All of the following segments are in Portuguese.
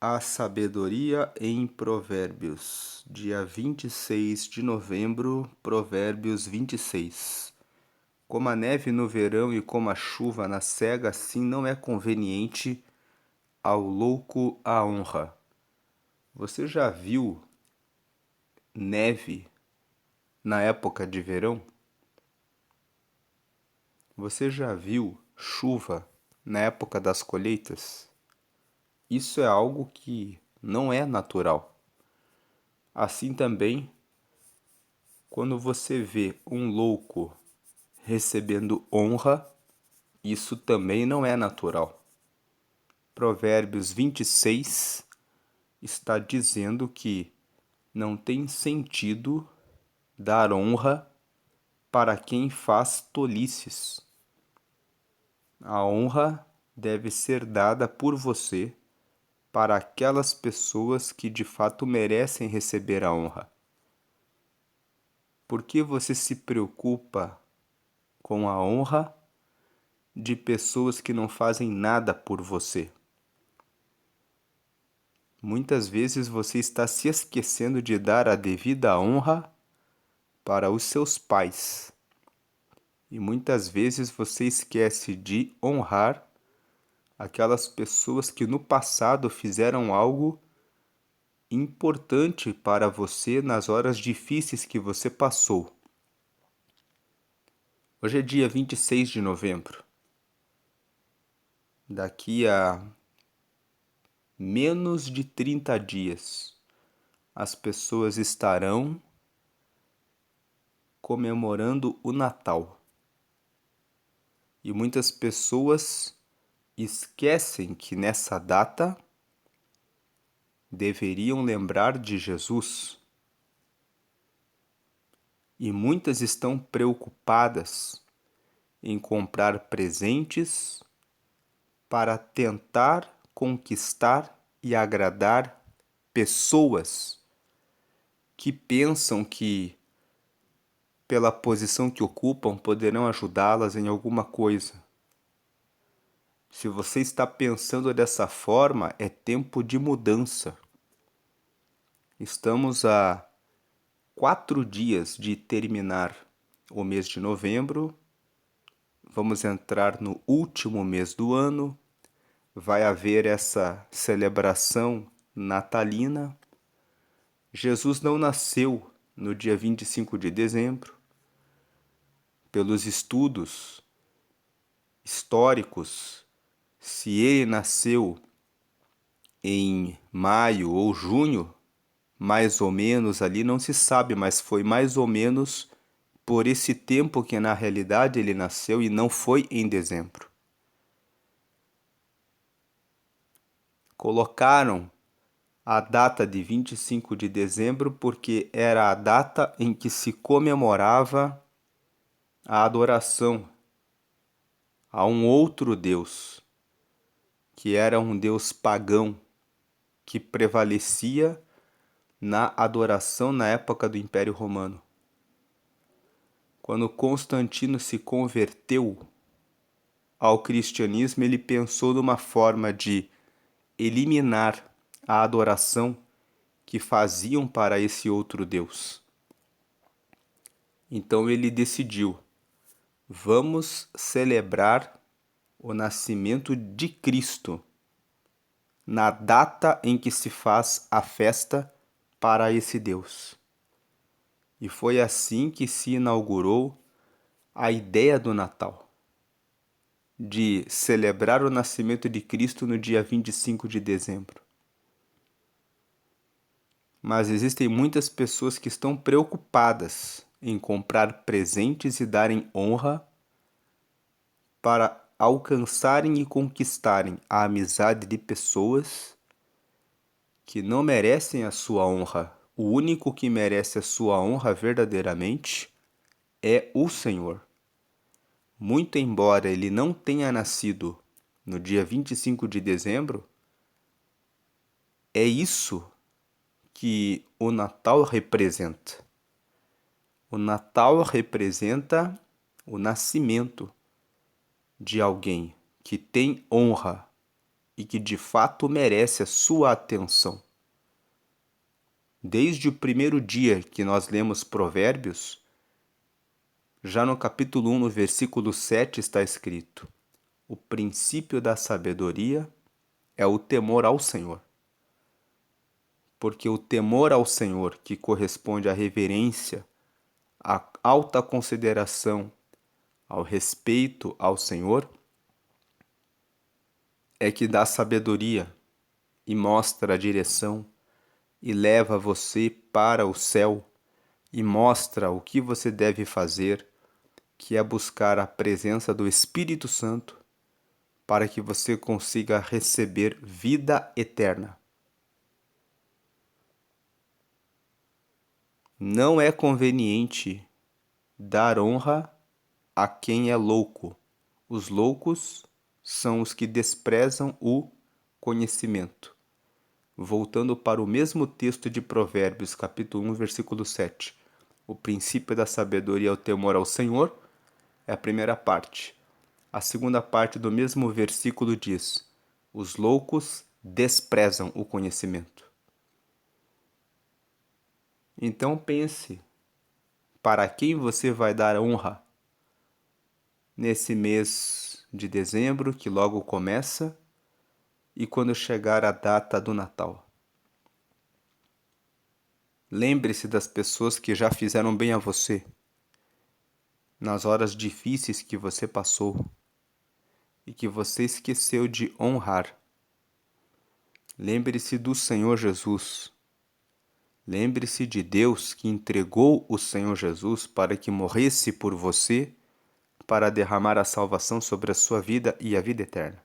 A sabedoria em Provérbios, dia 26 de novembro, Provérbios 26. Como a neve no verão e como a chuva na sega, assim não é conveniente ao louco a honra. Você já viu neve na época de verão? Você já viu chuva na época das colheitas? Isso é algo que não é natural. Assim também, quando você vê um louco recebendo honra, isso também não é natural. Provérbios 26 está dizendo que não tem sentido dar honra para quem faz tolices. A honra deve ser dada por você para aquelas pessoas que de fato merecem receber a honra. Por que você se preocupa com a honra de pessoas que não fazem nada por você? Muitas vezes você está se esquecendo de dar a devida honra para os seus pais. E muitas vezes você esquece de honrar aquelas pessoas que no passado fizeram algo importante para você nas horas difíceis que você passou. Hoje é dia 26 de novembro. Daqui a menos de 30 dias, as pessoas estarão comemorando o Natal. E muitas pessoas esquecem que nessa data deveriam lembrar de Jesus. E muitas estão preocupadas em comprar presentes para tentar conquistar e agradar pessoas que pensam que, pela posição que ocupam, poderão ajudá-las em alguma coisa. Se você está pensando dessa forma, é tempo de mudança. Estamos a 4 dias de terminar o mês de novembro. Vamos entrar no último mês do ano. Vai haver essa celebração natalina. Jesus não nasceu no dia 25 de dezembro. Pelos estudos históricos, se ele nasceu em maio ou junho, mais ou menos ali, não se sabe, mas foi mais ou menos por esse tempo que na realidade ele nasceu e não foi em dezembro. Colocaram a data de 25 de dezembro porque era a data em que se comemorava a adoração a um outro Deus, que era um Deus pagão, que prevalecia na adoração na época do Império Romano. Quando Constantino se converteu ao cristianismo, ele pensou numa forma de eliminar a adoração que faziam para esse outro Deus. Então ele decidiu: vamos celebrar o nascimento de Cristo na data em que se faz a festa para esse Deus. E foi assim que se inaugurou a ideia do Natal, de celebrar o nascimento de Cristo no dia 25 de dezembro. Mas existem muitas pessoas que estão preocupadas em comprar presentes e darem honra para alcançarem e conquistarem a amizade de pessoas que não merecem a sua honra. O único que merece a sua honra verdadeiramente é o Senhor. Muito embora ele não tenha nascido no dia 25 de dezembro, é isso que o Natal representa. O Natal representa o nascimento de alguém que tem honra e que de fato merece a sua atenção. Desde o primeiro dia que nós lemos Provérbios, já no capítulo 1, no versículo 7, está escrito: o princípio da sabedoria é o temor ao Senhor. Porque o temor ao Senhor, que corresponde à reverência, à alta consideração, ao respeito ao Senhor, é que dá sabedoria e mostra a direção e leva você para o céu e mostra o que você deve fazer, que é buscar a presença do Espírito Santo para que você consiga receber vida eterna. Não é conveniente dar honra a quem é louco. Os loucos são os que desprezam o conhecimento. Voltando para o mesmo texto de Provérbios, capítulo 1, versículo 7. O princípio da sabedoria é o temor ao Senhor, é a primeira parte. A segunda parte do mesmo versículo diz: os loucos desprezam o conhecimento. Então pense, para quem você vai dar honra nesse mês de dezembro, que logo começa, e quando chegar a data do Natal? Lembre-se das pessoas que já fizeram bem a você, nas horas difíceis que você passou e que você esqueceu de honrar. Lembre-se do Senhor Jesus. Lembre-se de Deus que entregou o Senhor Jesus para que morresse por você, para derramar a salvação sobre a sua vida e a vida eterna.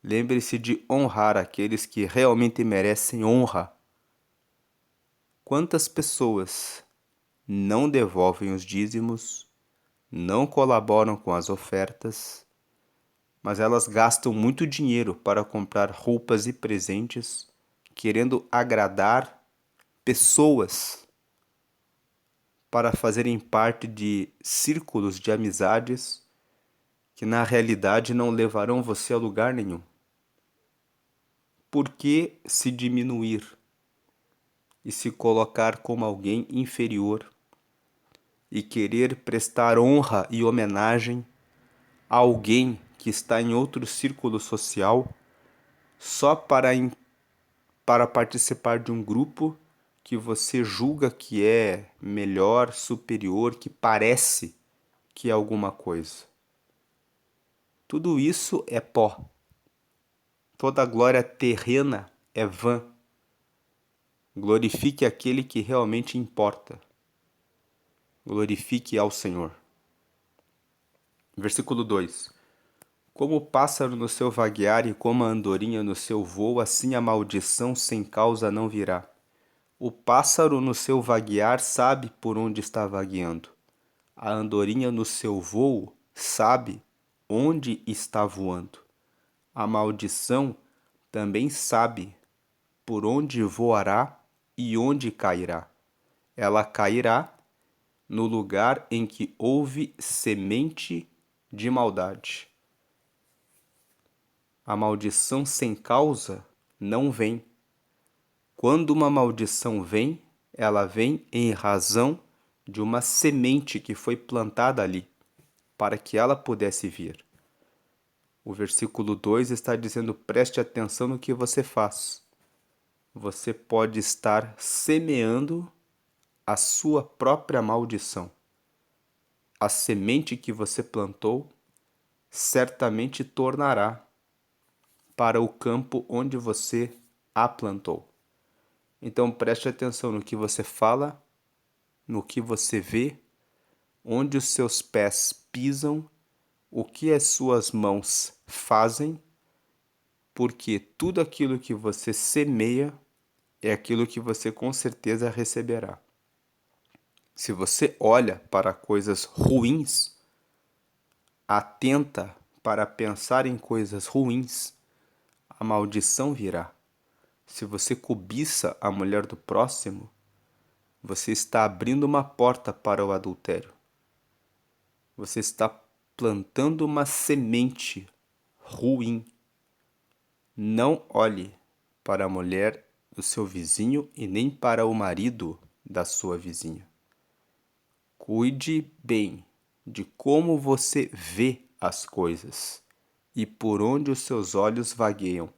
Lembre-se de honrar aqueles que realmente merecem honra. Quantas pessoas não devolvem os dízimos, não colaboram com as ofertas, mas elas gastam muito dinheiro para comprar roupas e presentes, querendo agradar pessoas para fazerem parte de círculos de amizades que na realidade não levarão você a lugar nenhum. Por que se diminuir e se colocar como alguém inferior e querer prestar honra e homenagem a alguém que está em outro círculo social só para participar de um grupo que você julga que é melhor, superior, que parece que é alguma coisa? Tudo isso é pó. Toda glória terrena é vã. Glorifique aquele que realmente importa. Glorifique ao Senhor. Versículo 2. Como o pássaro no seu vaguear e como a andorinha no seu voo, assim a maldição sem causa não virá. O pássaro no seu vaguear sabe por onde está vagueando. A andorinha no seu voo sabe onde está voando. A maldição também sabe por onde voará e onde cairá. Ela cairá no lugar em que houve semente de maldade. A maldição sem causa não vem. Quando uma maldição vem, ela vem em razão de uma semente que foi plantada ali, para que ela pudesse vir. O versículo 2 está dizendo: preste atenção no que você faz. Você pode estar semeando a sua própria maldição. A semente que você plantou certamente tornará para o campo onde você a plantou. Então preste atenção no que você fala, no que você vê, onde os seus pés pisam, o que as suas mãos fazem, porque tudo aquilo que você semeia é aquilo que você com certeza receberá. Se você olha para coisas ruins, atenta para pensar em coisas ruins, a maldição virá. Se você cobiça a mulher do próximo, você está abrindo uma porta para o adultério. Você está plantando uma semente ruim. Não olhe para a mulher do seu vizinho e nem para o marido da sua vizinha. Cuide bem de como você vê as coisas e por onde os seus olhos vagueiam,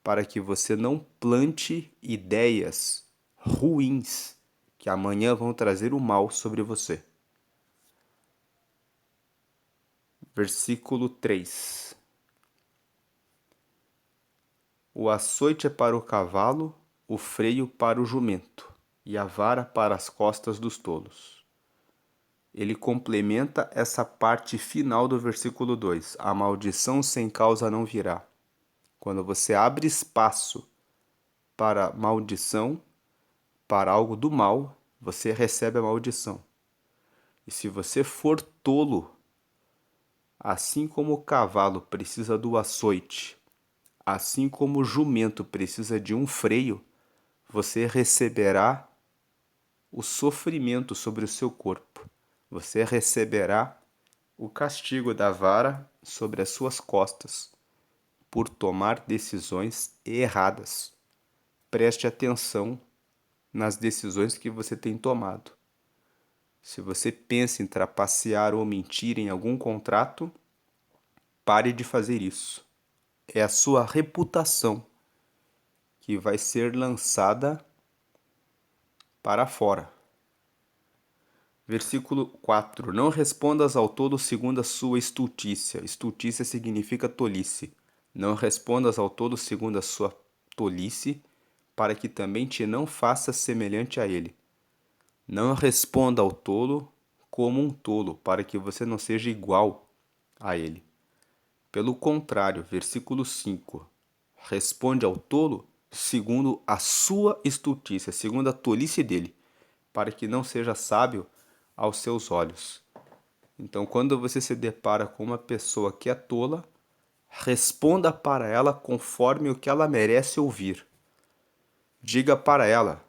para que você não plante ideias ruins que amanhã vão trazer o mal sobre você. Versículo 3. O açoite é para o cavalo, o freio para o jumento, e a vara para as costas dos tolos. Ele complementa essa parte final do versículo 2. A maldição sem causa não virá. Quando você abre espaço para maldição, para algo do mal, você recebe a maldição. E se você for tolo, assim como o cavalo precisa do açoite, assim como o jumento precisa de um freio, você receberá o sofrimento sobre o seu corpo. Você receberá o castigo da vara sobre as suas costas por tomar decisões erradas. Preste atenção nas decisões que você tem tomado. Se você pensa em trapacear ou mentir em algum contrato, pare de fazer isso. É a sua reputação que vai ser lançada para fora. Versículo 4. Não respondas ao tolo segundo a sua estultícia. Estultícia significa tolice. Não respondas ao tolo segundo a sua tolice, para que também te não faças semelhante a ele. Não responda ao tolo como um tolo, para que você não seja igual a ele. Pelo contrário, versículo 5. Responde ao tolo segundo a sua estultícia, segundo a tolice dele, para que não seja sábio aos seus olhos. Então, quando você se depara com uma pessoa que é tola, responda para ela conforme o que ela merece ouvir. Diga para ela: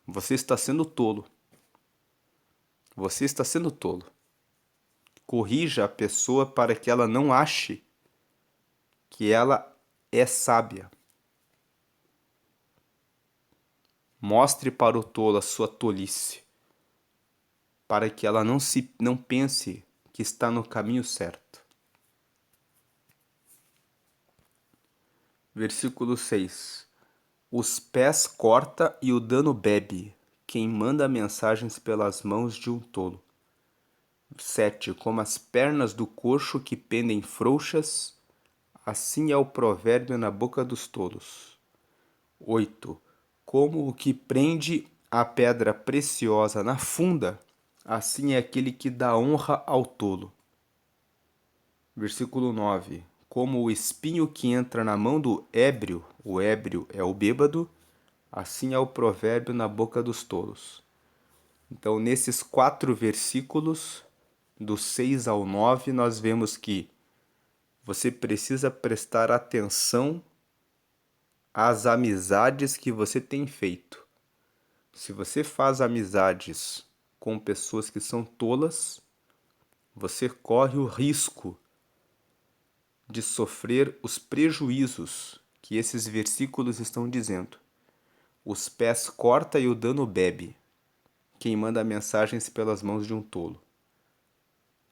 você está sendo tolo. Você está sendo tolo. Corrija a pessoa para que ela não ache que ela é sábia. Mostre para o tolo a sua tolice, para que ela não pense que está no caminho certo. Versículo 6. Os pés corta e o dano bebe, quem manda mensagens pelas mãos de um tolo. 7. Como as pernas do coxo que pendem frouxas, assim é o provérbio na boca dos tolos. 8. Como o que prende a pedra preciosa na funda, assim é aquele que dá honra ao tolo. Versículo 9. Como o espinho que entra na mão do ébrio, o ébrio é o bêbado, assim é o provérbio na boca dos tolos. Então, nesses 4 versículos, do 6 ao 9, nós vemos que você precisa prestar atenção às amizades que você tem feito. Se você faz amizades com pessoas que são tolas, você corre o risco de sofrer os prejuízos que esses versículos estão dizendo. Os pés corta e o dano bebe, quem manda mensagens pelas mãos de um tolo.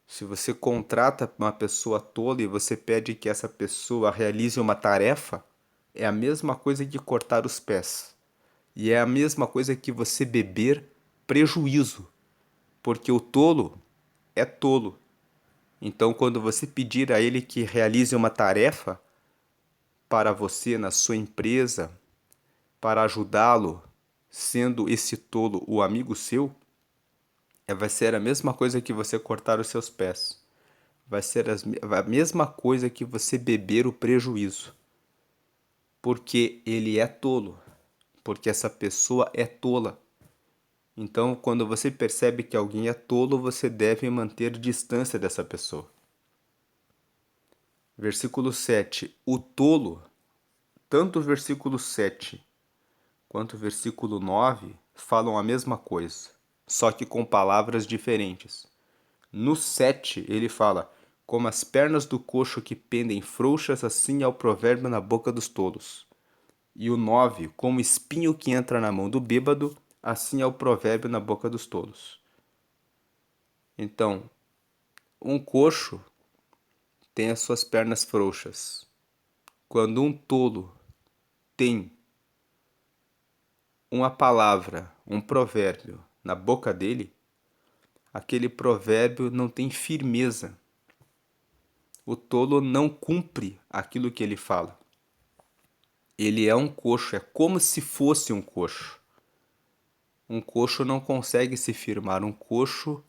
Se você contrata uma pessoa tola e você pede que essa pessoa realize uma tarefa, é a mesma coisa que cortar os pés. E é a mesma coisa que você beber prejuízo, porque o tolo é tolo. Então, quando você pedir a ele que realize uma tarefa para você na sua empresa, para ajudá-lo, sendo esse tolo o amigo seu, vai ser a mesma coisa que você cortar os seus pés. Vai ser a mesma coisa que você beber o prejuízo. Porque ele é tolo. Porque essa pessoa é tola. Então, quando você percebe que alguém é tolo, você deve manter distância dessa pessoa. Versículo 7. O tolo, tanto o versículo 7 quanto o versículo 9 falam a mesma coisa, só que com palavras diferentes. No 7 ele fala: Como as pernas do coxo que pendem frouxas, assim é o provérbio na boca dos tolos. E o 9, como espinho que entra na mão do bêbado, assim é o provérbio na boca dos tolos. Então, um coxo tem as suas pernas frouxas. Quando um tolo tem uma palavra, um provérbio na boca dele, aquele provérbio não tem firmeza. O tolo não cumpre aquilo que ele fala. Ele é um coxo, é como se fosse um coxo. Um coxo não consegue se firmar. Um coxo,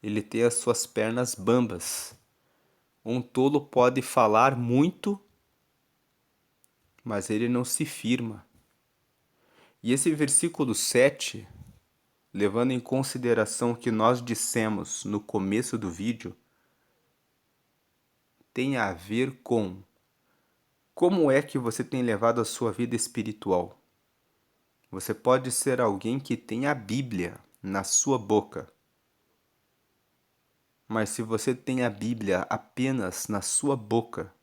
ele tem as suas pernas bambas. Um tolo pode falar muito, mas ele não se firma. E esse versículo 7, levando em consideração o que nós dissemos no começo do vídeo, tem a ver com como é que você tem levado a sua vida espiritual. Você pode ser alguém que tem a Bíblia na sua boca, mas se você tem a Bíblia apenas na sua boca,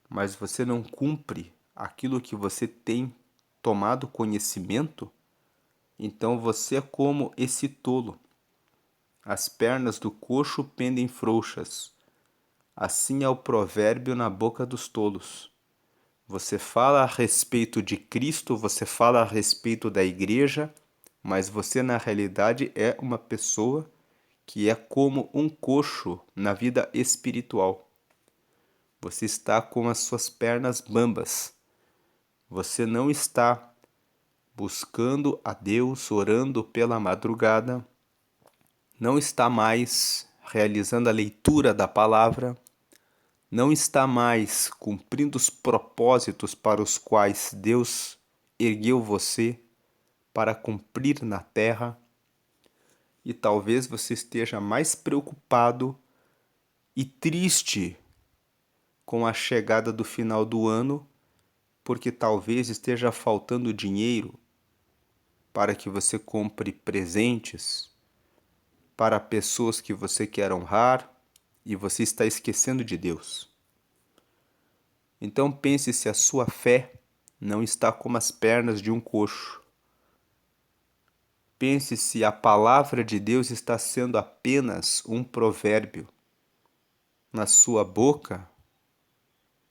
mas você não cumpre aquilo que você tem tomado conhecimento, então você é como esse tolo. As pernas do coxo pendem frouxas. Assim é o provérbio na boca dos tolos. Você fala a respeito de Cristo, você fala a respeito da igreja, mas você na realidade é uma pessoa que é como um coxo na vida espiritual. Você está com as suas pernas bambas. Você não está buscando a Deus, orando pela madrugada, não está mais realizando a leitura da palavra, não está mais cumprindo os propósitos para os quais Deus ergueu você para cumprir na terra, e talvez você esteja mais preocupado e triste com a chegada do final do ano, porque talvez esteja faltando dinheiro para que você compre presentes para pessoas que você quer honrar e você está esquecendo de Deus. Então pense se a sua fé não está como as pernas de um coxo. Pense se a palavra de Deus está sendo apenas um provérbio na sua boca,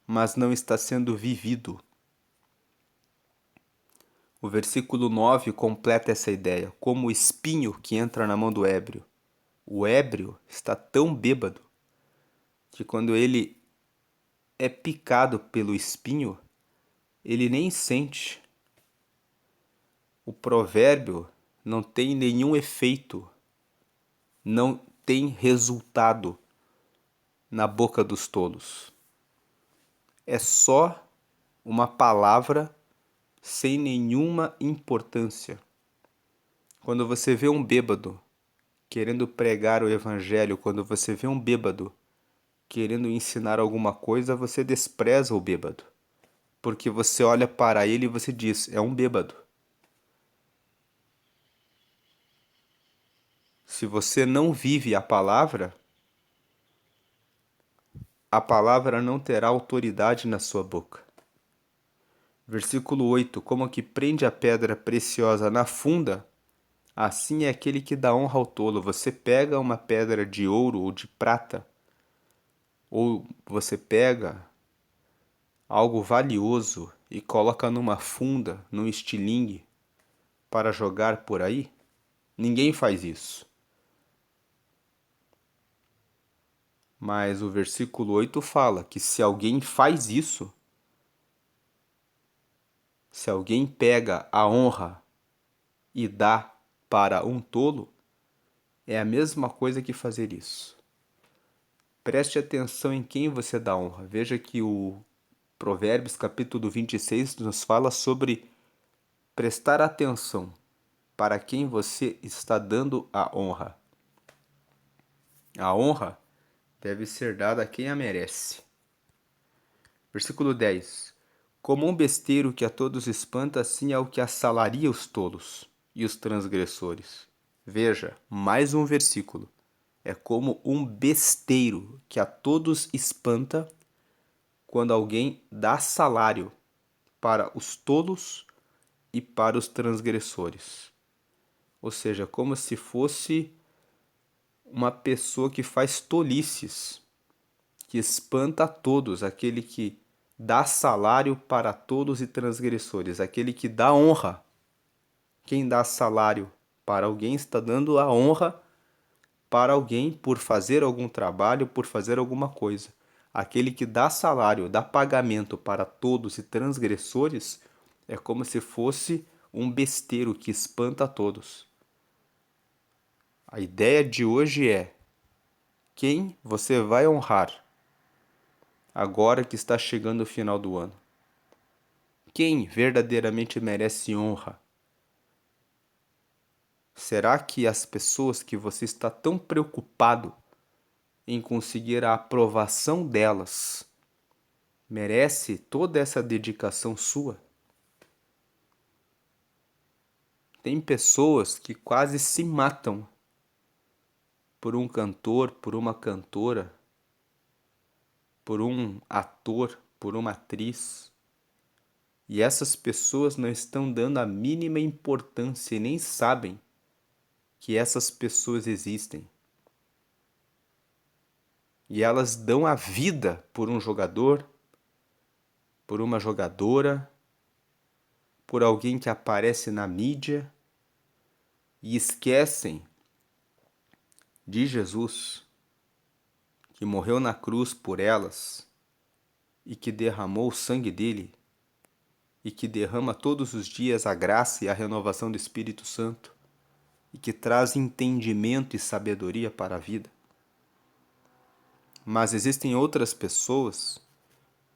mas não está sendo vivido. O versículo 9 completa essa ideia, como o espinho que entra na mão do ébrio. O ébrio está tão bêbado que quando ele é picado pelo espinho, ele nem sente. O provérbio não tem nenhum efeito, não tem resultado na boca dos tolos. É só uma palavra sem nenhuma importância. Quando você vê um bêbado querendo pregar o evangelho, quando você vê um bêbado querendo ensinar alguma coisa, você despreza o bêbado. Porque você olha para ele e você diz, é um bêbado. Se você não vive a palavra não terá autoridade na sua boca. Versículo 8, como que prende a pedra preciosa na funda, assim é aquele que dá honra ao tolo. Você pega uma pedra de ouro ou de prata, ou você pega algo valioso e coloca numa funda, num estilingue, para jogar por aí. Ninguém faz isso. Mas o versículo 8 fala que se alguém faz isso, se alguém pega a honra e dá para um tolo, é a mesma coisa que fazer isso. Preste atenção em quem você dá honra. Veja que o Provérbios capítulo 26 nos fala sobre prestar atenção para quem você está dando a honra. A honra deve ser dada a quem a merece. Versículo 10. Como um besteiro que a todos espanta, assim é o que assalaria os tolos e os transgressores. Veja, mais um versículo. É como um besteiro que a todos espanta quando alguém dá salário para os tolos e para os transgressores. Ou seja, como se fosse uma pessoa que faz tolices, que espanta a todos, aquele que dá salário para todos e transgressores, aquele que dá honra. Quem dá salário para alguém está dando a honra para alguém por fazer algum trabalho, por fazer alguma coisa. Aquele que dá salário, dá pagamento para todos e transgressores, é como se fosse um besteiro que espanta a todos. A ideia de hoje é: quem você vai honrar agora que está chegando o final do ano? Quem verdadeiramente merece honra? Será que as pessoas que você está tão preocupado em conseguir a aprovação delas merece toda essa dedicação sua? Tem pessoas que quase se matam por um cantor, por uma cantora, por um ator, por uma atriz. E essas pessoas não estão dando a mínima importância e nem sabem que essas pessoas existem. E elas dão a vida por um jogador, por uma jogadora, por alguém que aparece na mídia e esquecem de Jesus, que morreu na cruz por elas e que derramou o sangue dele e que derrama todos os dias a graça e a renovação do Espírito Santo e que traz entendimento e sabedoria para a vida. Mas existem outras pessoas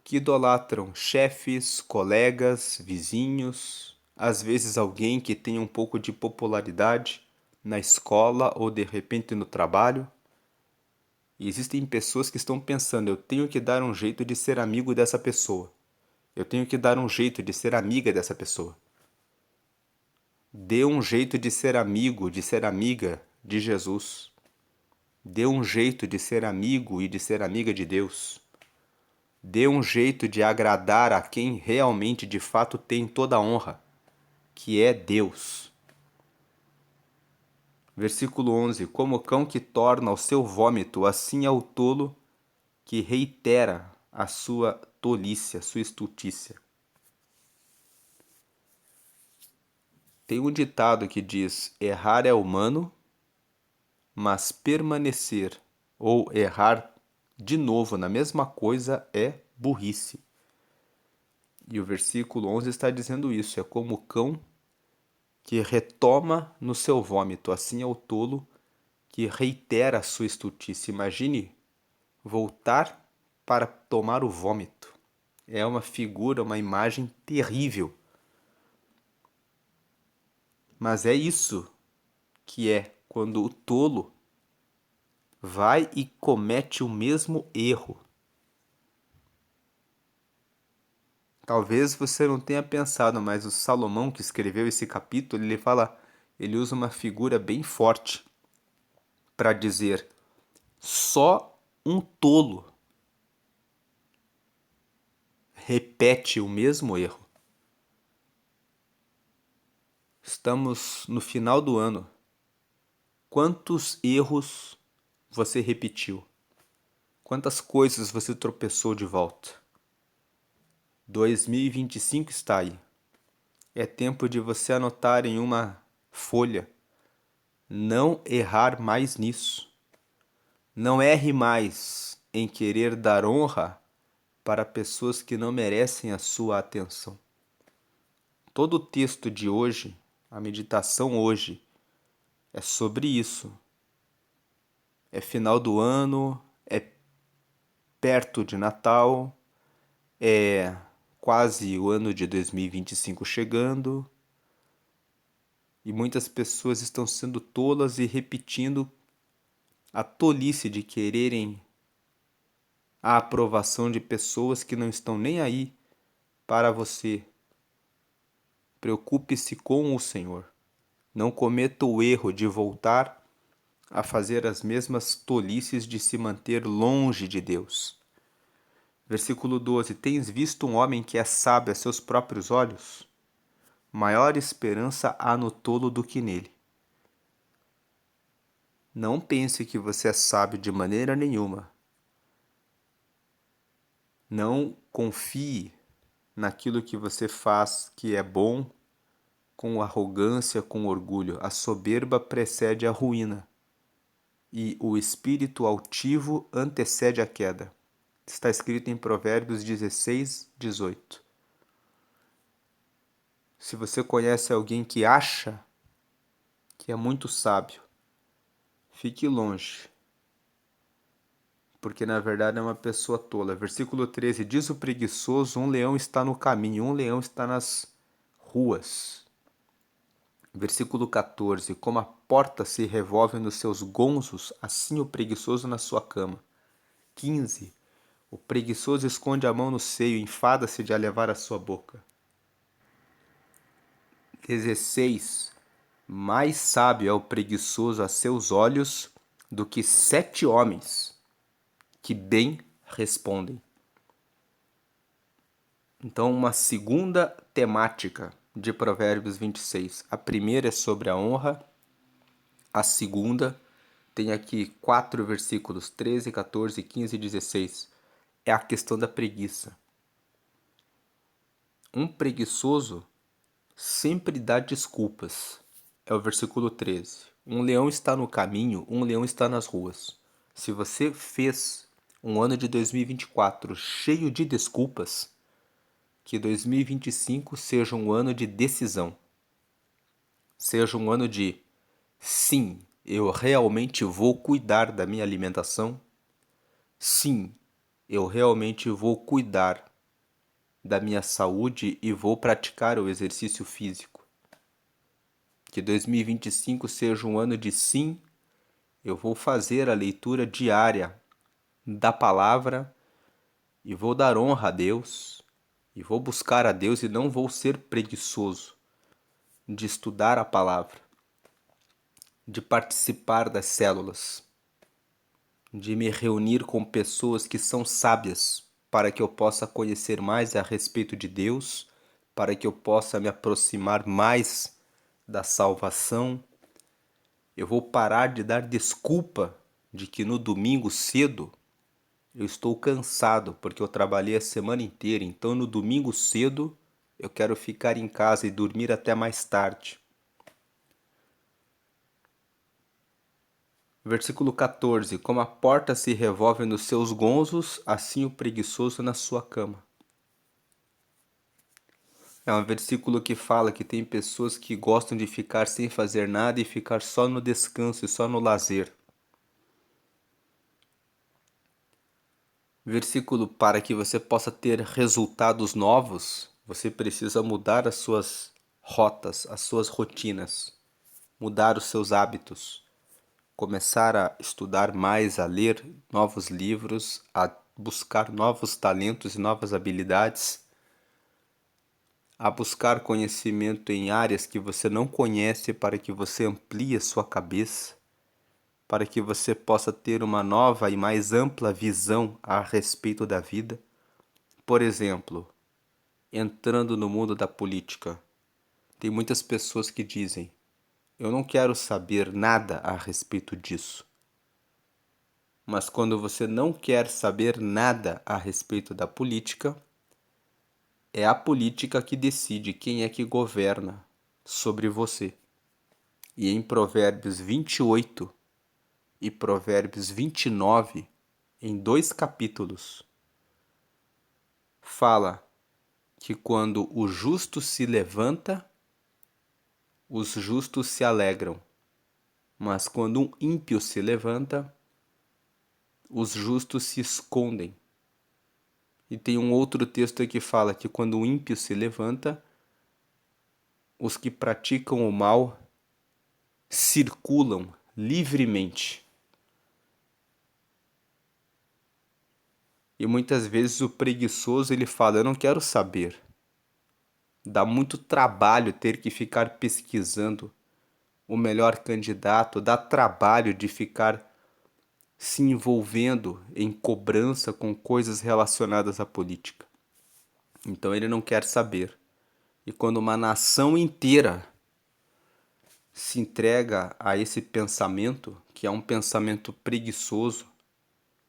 que idolatram chefes, colegas, vizinhos, às vezes alguém que tem um pouco de popularidade na escola ou de repente no trabalho. E existem pessoas que estão pensando: eu tenho que dar um jeito de ser amigo dessa pessoa. Eu tenho que dar um jeito de ser amiga dessa pessoa. Dê um jeito de ser amigo, de ser amiga de Jesus. Dê um jeito de ser amigo e de ser amiga de Deus. Dê um jeito de agradar a quem realmente de fato tem toda a honra, que é Deus. Versículo 11: Como o cão que torna o seu vômito, assim é o tolo que reitera a sua tolice, a sua estultícia. Tem um ditado que diz: errar é humano, mas permanecer ou errar de novo na mesma coisa é burrice. E o versículo 11 está dizendo isso: é como o cão que retoma no seu vômito, assim é o tolo que reitera a sua estultice. Imagine voltar para tomar o vômito. É uma figura, uma imagem terrível. Mas é isso que é quando o tolo vai e comete o mesmo erro. Talvez você não tenha pensado, mas o Salomão que escreveu esse capítulo, ele usa uma figura bem forte para dizer: só um tolo repete o mesmo erro. Estamos no final do ano. Quantos erros você repetiu? Quantas coisas você tropeçou de volta? 2025 está aí. É tempo de você anotar em uma folha: não errar mais nisso. Não erre mais em querer dar honra para pessoas que não merecem a sua atenção. Todo o texto de hoje, a meditação hoje, é sobre isso. É final do ano, é perto de Natal, é quase o ano de 2025 chegando, e muitas pessoas estão sendo tolas e repetindo a tolice de quererem a aprovação de pessoas que não estão nem aí para você. Preocupe-se com o Senhor. Não cometa o erro de voltar a fazer as mesmas tolices de se manter longe de Deus. Versículo 12: Tens visto um homem que é sábio a seus próprios olhos? Maior esperança há no tolo do que nele. Não pense que você é sábio de maneira nenhuma. Não confie naquilo que você faz que é bom com arrogância, com orgulho. A soberba precede a ruína e o espírito altivo antecede a queda. Está escrito em Provérbios 16, 18. Se você conhece alguém que acha que é muito sábio, fique longe, porque na verdade é uma pessoa tola. Versículo 13: Diz o preguiçoso: um leão está no caminho, um leão está nas ruas. Versículo 14: Como a porta se revolve nos seus gonzos, assim o preguiçoso na sua cama. 15: O preguiçoso esconde a mão no seio, enfada-se de a levar à sua boca. 16: Mais sábio é o preguiçoso a seus olhos do que 7 homens que bem respondem. Então, uma segunda temática de Provérbios 26. A primeira é sobre a honra, a segunda tem aqui 4 versículos, 13, 14, 15 e 16. É a questão da preguiça. Um preguiçoso sempre dá desculpas. É o versículo 13. Um leão está no caminho, um leão está nas ruas. Se você fez um ano de 2024 cheio de desculpas, que 2025 seja um ano de decisão. Seja um ano de sim, eu realmente vou cuidar da minha alimentação. Sim, eu realmente vou cuidar da minha saúde e vou praticar o exercício físico. Que 2025 seja um ano de sim, eu vou fazer a leitura diária da palavra e vou dar honra a Deus e vou buscar a Deus e não vou ser preguiçoso de estudar a palavra, de participar das células, de me reunir com pessoas que são sábias para que eu possa conhecer mais a respeito de Deus, para que eu possa me aproximar mais da salvação. Eu vou parar de dar desculpa de que no domingo cedo eu estou cansado porque eu trabalhei a semana inteira, então no domingo cedo eu quero ficar em casa e dormir até mais tarde. Versículo 14: Como a porta se revolve nos seus gonzos, assim o preguiçoso na sua cama. É um versículo que fala que tem pessoas que gostam de ficar sem fazer nada e ficar só no descanso e só no lazer. Versículo: para que você possa ter resultados novos, você precisa mudar as suas rotas, as suas rotinas, mudar os seus hábitos, começar a estudar mais, a ler novos livros, a buscar novos talentos e novas habilidades, a buscar conhecimento em áreas que você não conhece para que você amplie a sua cabeça, para que você possa ter uma nova e mais ampla visão a respeito da vida. Por exemplo, entrando no mundo da política, tem muitas pessoas que dizem: eu não quero saber nada a respeito disso. Mas quando você não quer saber nada a respeito da política, é a política que decide quem é que governa sobre você. E em Provérbios 28 e Provérbios 29, em 2 capítulos, fala que quando o justo se levanta, os justos se alegram. Mas quando um ímpio se levanta, os justos se escondem. E tem um outro texto que fala que quando o ímpio se levanta, os que praticam o mal circulam livremente. E muitas vezes o preguiçoso ele fala: eu não quero saber. Dá muito trabalho ter que ficar pesquisando o melhor candidato, dá trabalho de ficar se envolvendo em cobrança com coisas relacionadas à política. Então ele não quer saber. E quando uma nação inteira se entrega a esse pensamento, que é um pensamento preguiçoso,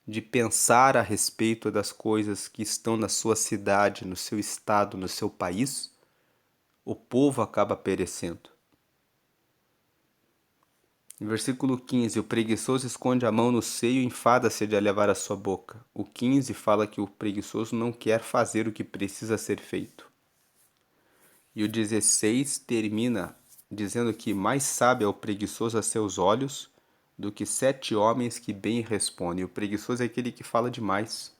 de pensar a respeito das coisas que estão na sua cidade, no seu estado, no seu país, o povo acaba perecendo. No versículo 15, o preguiçoso esconde a mão no seio e enfada-se de a levar à sua boca. O 15 fala que o preguiçoso não quer fazer o que precisa ser feito. E o 16 termina dizendo que mais sábio é o preguiçoso a seus olhos do que 7 homens que bem respondem. O preguiçoso é aquele que fala demais.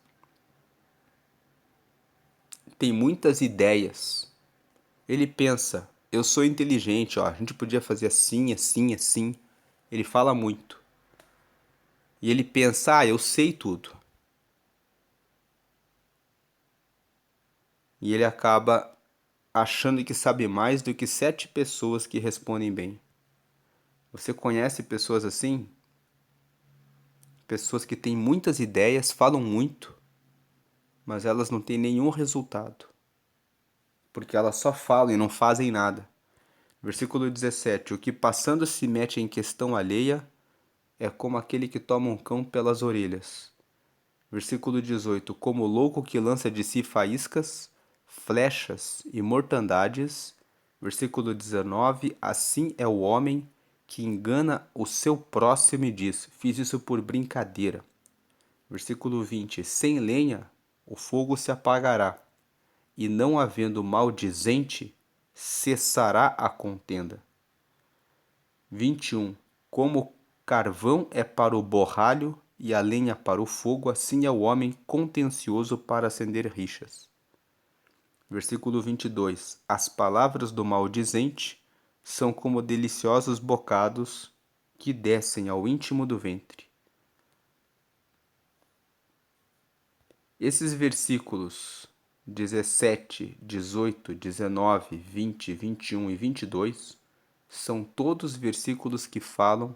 Tem muitas ideias. Ele pensa, eu sou inteligente, ó, a gente podia fazer assim, assim, assim. Ele fala muito. E ele pensa, eu sei tudo. E ele acaba achando que sabe mais do que 7 pessoas que respondem bem. Você conhece pessoas assim? Pessoas que têm muitas ideias, falam muito, mas elas não têm nenhum resultado. Porque elas só falam e não fazem nada. Versículo 17. O que passando se mete em questão alheia é como aquele que toma um cão pelas orelhas. Versículo 18. Como o louco que lança de si faíscas, flechas e mortandades. Versículo 19. Assim é o homem que engana o seu próximo e diz: fiz isso por brincadeira. Versículo 20. Sem lenha o fogo se apagará, e não havendo maldizente, cessará a contenda. 21. Como o carvão é para o borralho e a lenha para o fogo, assim é o homem contencioso para acender rixas. Versículo 22. As palavras do maldizente são como deliciosos bocados que descem ao íntimo do ventre. Esses versículos 17, 18, 19, 20, 21 e 22 são todos versículos que falam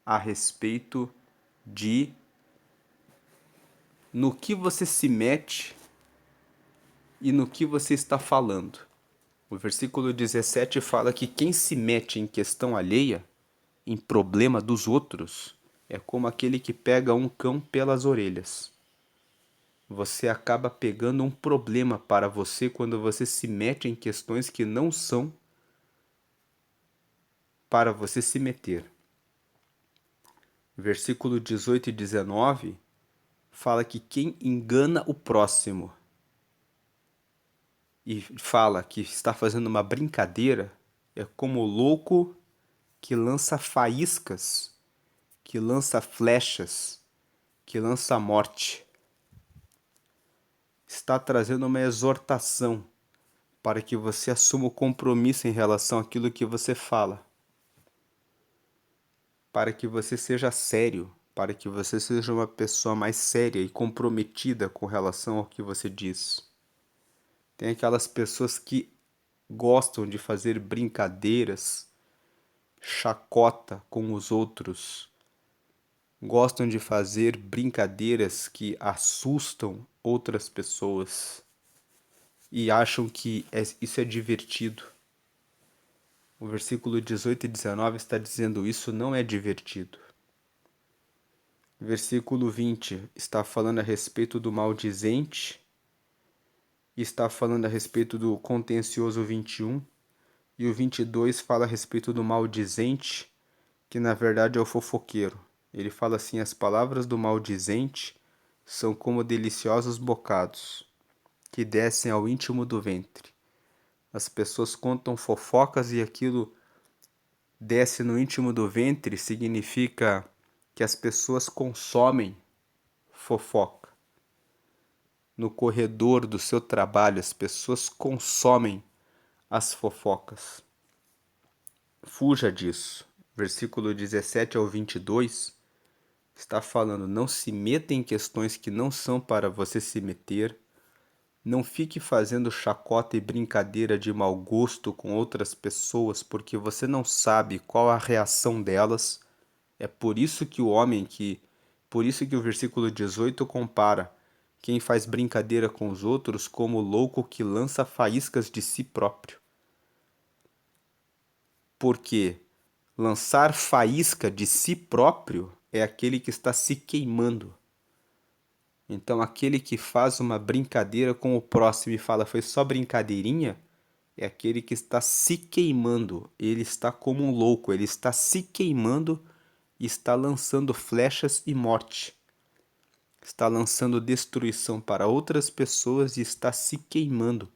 a respeito de no que você se mete e no que você está falando. O versículo 17 fala que quem se mete em questão alheia, em problema dos outros, é como aquele que pega um cão pelas orelhas. Você acaba pegando um problema para você quando você se mete em questões que não são para você se meter. Versículo 18 e 19 fala que quem engana o próximo e fala que está fazendo uma brincadeira é como o louco que lança faíscas, que lança flechas, que lança morte. Está trazendo uma exortação para que você assuma o compromisso em relação àquilo que você fala. Para que você seja sério, para que você seja uma pessoa mais séria e comprometida com relação ao que você diz. Tem aquelas pessoas que gostam de fazer brincadeiras, chacota com os outros, gostam de fazer brincadeiras que assustam outras pessoas e acham que isso é divertido. O versículo 18 e 19 está dizendo isso não é divertido. Versículo 20 está falando a respeito do maldizente, está falando a respeito do contencioso 21, e o 22 fala a respeito do maldizente, que na verdade é o fofoqueiro. Ele fala assim: as palavras do maldizente são como deliciosos bocados, que descem ao íntimo do ventre. As pessoas contam fofocas e aquilo desce no íntimo do ventre, significa que as pessoas consomem fofoca. No corredor do seu trabalho, as pessoas consomem as fofocas. Fuja disso. Versículo 17 ao 22 está falando: não se meta em questões que não são para você se meter, Não fique fazendo chacota e brincadeira de mau gosto com outras pessoas porque você não sabe qual a reação delas. É por isso que o versículo 18 compara quem faz brincadeira com os outros como o louco que lança faíscas de si próprio. Porque lançar faísca de si próprio é aquele que está se queimando. Então, aquele que faz uma brincadeira com o próximo e fala, foi só brincadeirinha, é aquele que está se queimando. Ele está como um louco, ele está se queimando e está lançando flechas e morte. Está lançando destruição para outras pessoas e está se queimando,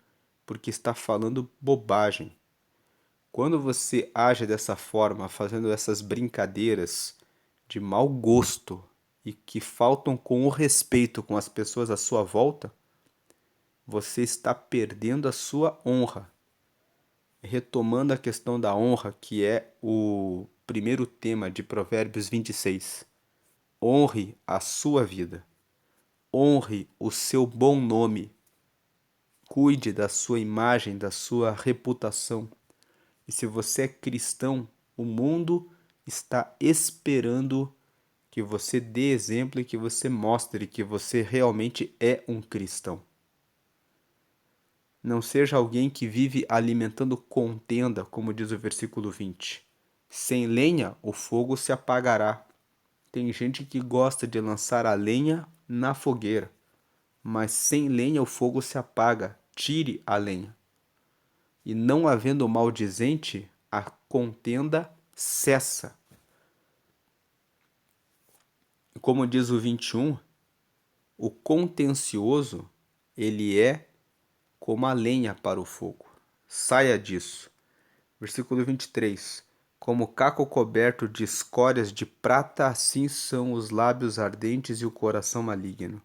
porque está falando bobagem. Quando você age dessa forma, fazendo essas brincadeiras de mau gosto e que faltam com o respeito com as pessoas à sua volta, você está perdendo a sua honra. Retomando a questão da honra, que é o primeiro tema de Provérbios 26. Honre a sua vida. Honre o seu bom nome. Cuide da sua imagem, da sua reputação. E se você é cristão, o mundo está esperando que você dê exemplo e que você mostre que você realmente é um cristão. Não seja alguém que vive alimentando contenda, como diz o versículo 20. Sem lenha, o fogo se apagará. Tem gente que gosta de lançar a lenha na fogueira, mas sem lenha o fogo se apaga. Tire a lenha. E não havendo maldizente, a contenda cessa. Como diz o 21, o contencioso, ele é como a lenha para o fogo. Saia disso. Versículo 23. Como caco coberto de escórias de prata, assim são os lábios ardentes e o coração maligno.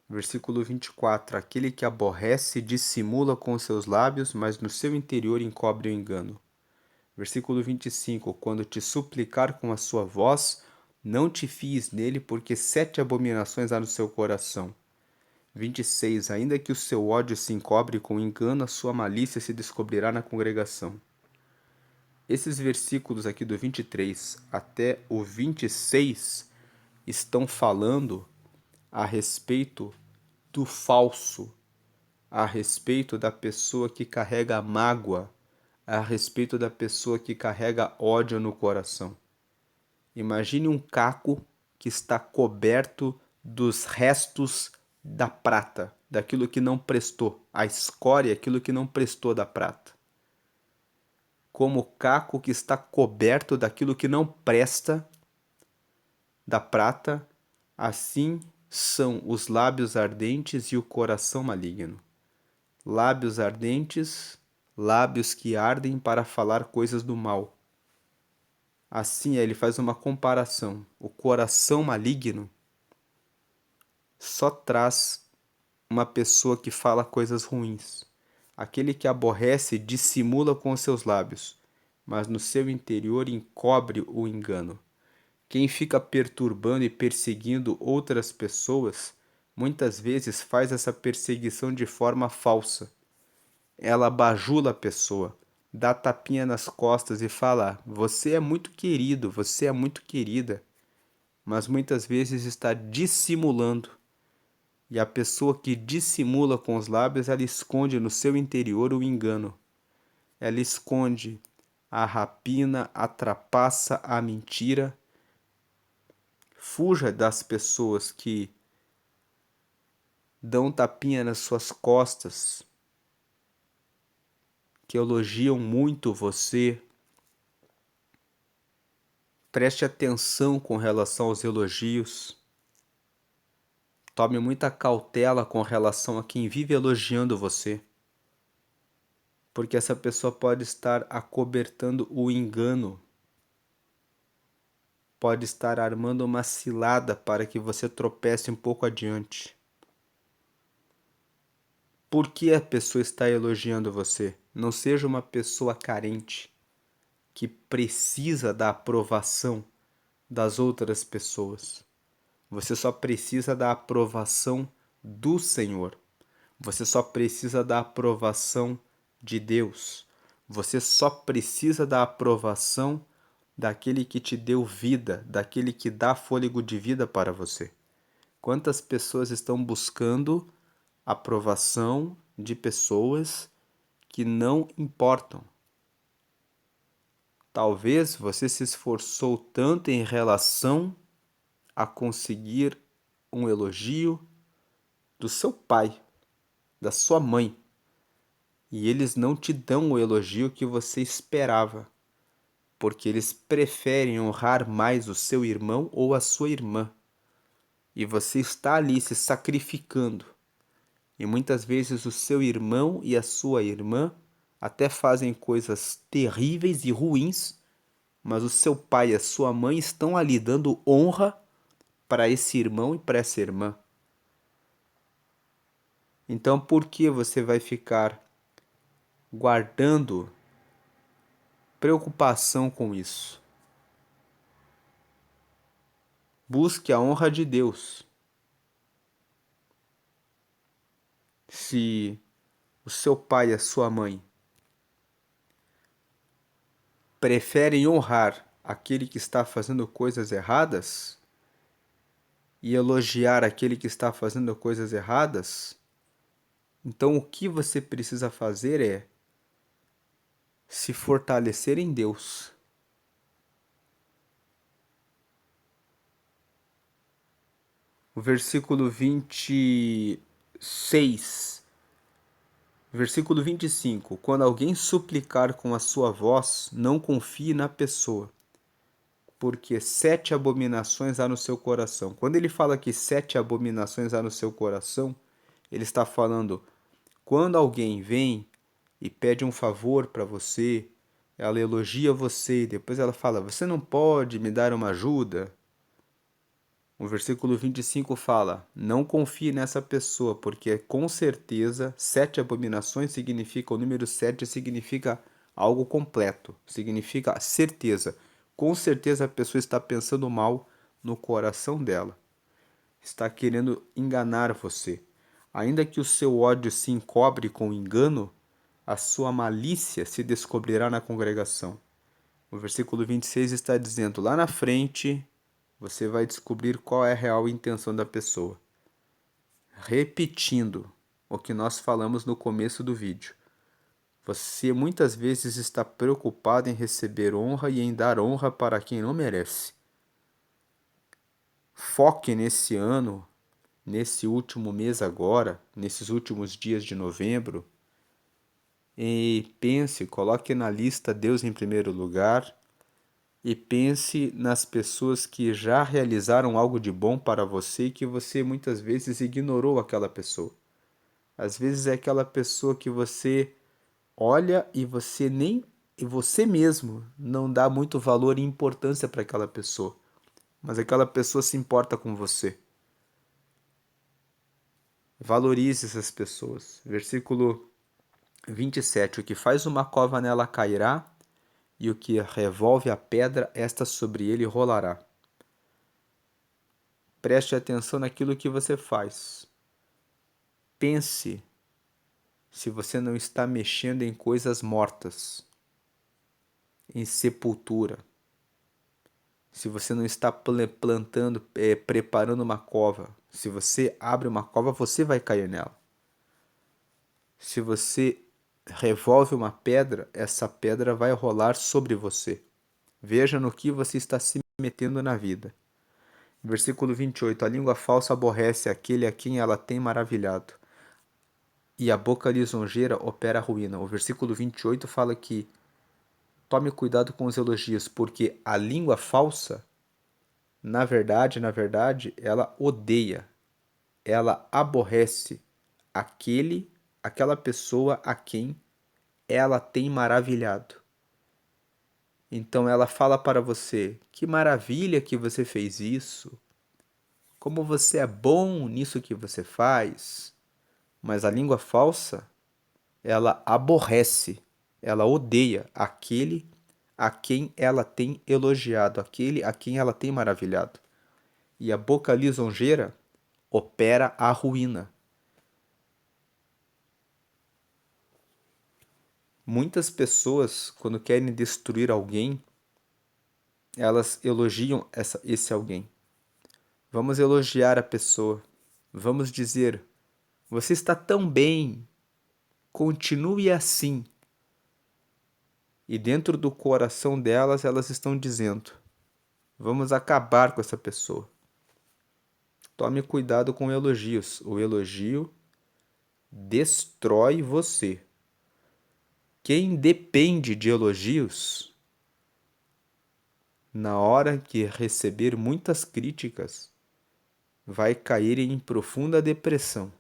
Versículo 24. Aquele que aborrece dissimula com seus lábios, mas no seu interior encobre o engano. Versículo 25. Quando te suplicar com a sua voz, não te fies nele, porque 7 abominações há no seu coração. 26. Ainda que o seu ódio se encobre com engano, a sua malícia se descobrirá na congregação. Esses versículos aqui do 23 até o 26 estão falando a respeito do falso, a respeito da pessoa que carrega mágoa, a respeito da pessoa que carrega ódio no coração. Imagine um caco que está coberto dos restos da prata, daquilo que não prestou, a escória, aquilo que não prestou da prata. Como o caco que está coberto daquilo que não presta da prata, assim são os lábios ardentes e o coração maligno. Lábios ardentes, lábios que ardem para falar coisas do mal. Assim, ele faz uma comparação. O coração maligno só traz uma pessoa que fala coisas ruins. Aquele que aborrece dissimula com os seus lábios, mas no seu interior encobre o engano. Quem fica perturbando e perseguindo outras pessoas, muitas vezes faz essa perseguição de forma falsa. Ela bajula a pessoa, dá tapinha nas costas e fala: você é muito querido, você é muito querida. Mas muitas vezes está dissimulando. E a pessoa que dissimula com os lábios, ela esconde no seu interior o engano. Ela esconde a rapina, a trapaça, a mentira. Fuja das pessoas que dão tapinha nas suas costas, que elogiam muito você. Preste atenção com relação aos elogios. Tome muita cautela com relação a quem vive elogiando você, porque essa pessoa pode estar acobertando o engano, pode estar armando uma cilada para que você tropece um pouco adiante. Por que a pessoa está elogiando você? Não seja uma pessoa carente que precisa da aprovação das outras pessoas. Você só precisa da aprovação do Senhor. Você só precisa da aprovação de Deus. Você só precisa da aprovação daquele que te deu vida, daquele que dá fôlego de vida para você. Quantas pessoas estão buscando aprovação de pessoas que não importam? Talvez você se esforçou tanto em relação a conseguir um elogio do seu pai, da sua mãe, e eles não te dão o elogio que você esperava, porque eles preferem honrar mais o seu irmão ou a sua irmã. E você está ali se sacrificando. E muitas vezes o seu irmão e a sua irmã até fazem coisas terríveis e ruins, mas o seu pai e a sua mãe estão ali dando honra para esse irmão e para essa irmã. Então, por que você vai ficar guardando preocupação com isso? Busque a honra de Deus. Se o seu pai e a sua mãe preferem honrar aquele que está fazendo coisas erradas e elogiar aquele que está fazendo coisas erradas, então o que você precisa fazer é se fortalecer em Deus. O versículo 26, versículo 25. Quando alguém suplicar com a sua voz, não confie na pessoa, porque 7 abominações há no seu coração. Quando ele fala que 7 abominações há no seu coração, ele está falando, quando alguém vem e pede um favor para você, ela elogia você, depois ela fala, você não pode me dar uma ajuda? O versículo 25 fala, não confie nessa pessoa, porque com certeza 7 abominações significa, o número 7 significa algo completo, significa certeza. Com certeza a pessoa está pensando mal no coração dela, está querendo enganar você. Ainda que o seu ódio se encobre com engano, a sua malícia se descobrirá na congregação. O versículo 26 está dizendo, lá na frente, você vai descobrir qual é a real intenção da pessoa. Repetindo o que nós falamos no começo do vídeo. Você muitas vezes está preocupado em receber honra e em dar honra para quem não merece. Foque nesse ano, nesse último mês agora, nesses últimos dias de novembro, e pense, coloque na lista Deus em primeiro lugar e pense nas pessoas que já realizaram algo de bom para você e que você muitas vezes ignorou aquela pessoa. Às vezes é aquela pessoa que você olha e você mesmo não dá muito valor e importância para aquela pessoa, mas aquela pessoa se importa com você. Valorize essas pessoas. Versículo 27. O que faz uma cova nela cairá, e o que revolve a pedra, esta sobre ele rolará. Preste atenção naquilo que você faz. Pense se você não está mexendo em coisas mortas, em sepultura. Se você não está plantando, preparando uma cova. Se você abre uma cova, você vai cair nela. Se você revolve uma pedra, essa pedra vai rolar sobre você. Veja no que você está se metendo na vida. Versículo 28. A língua falsa aborrece aquele a quem ela tem maravilhado, e a boca lisonjeira opera a ruína. O versículo 28 fala que tome cuidado com os elogios, porque a língua falsa, na verdade, ela odeia, ela aborrece aquela pessoa a quem ela tem maravilhado. Então ela fala para você, que maravilha que você fez isso, como você é bom nisso que você faz. Mas a língua falsa, ela aborrece, ela odeia aquele a quem ela tem elogiado, aquele a quem ela tem maravilhado. E a boca lisonjeira opera a ruína. Muitas pessoas, quando querem destruir alguém, elas elogiam esse alguém. Vamos elogiar a pessoa. Vamos dizer: você está tão bem, continue assim. E dentro do coração delas, elas estão dizendo: vamos acabar com essa pessoa. Tome cuidado com elogios. O elogio destrói você. Quem depende de elogios, na hora que receber muitas críticas, vai cair em profunda depressão.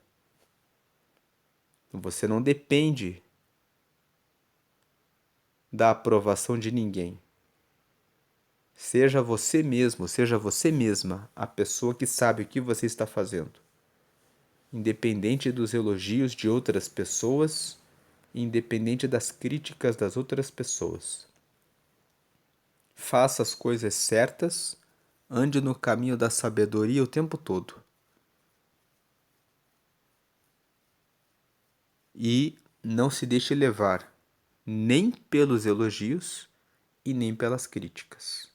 Você não depende da aprovação de ninguém. Seja você mesmo, seja você mesma a pessoa que sabe o que você está fazendo. Independente dos elogios de outras pessoas, independente das críticas das outras pessoas. Faça as coisas certas, ande no caminho da sabedoria o tempo todo. E não se deixe levar nem pelos elogios e nem pelas críticas.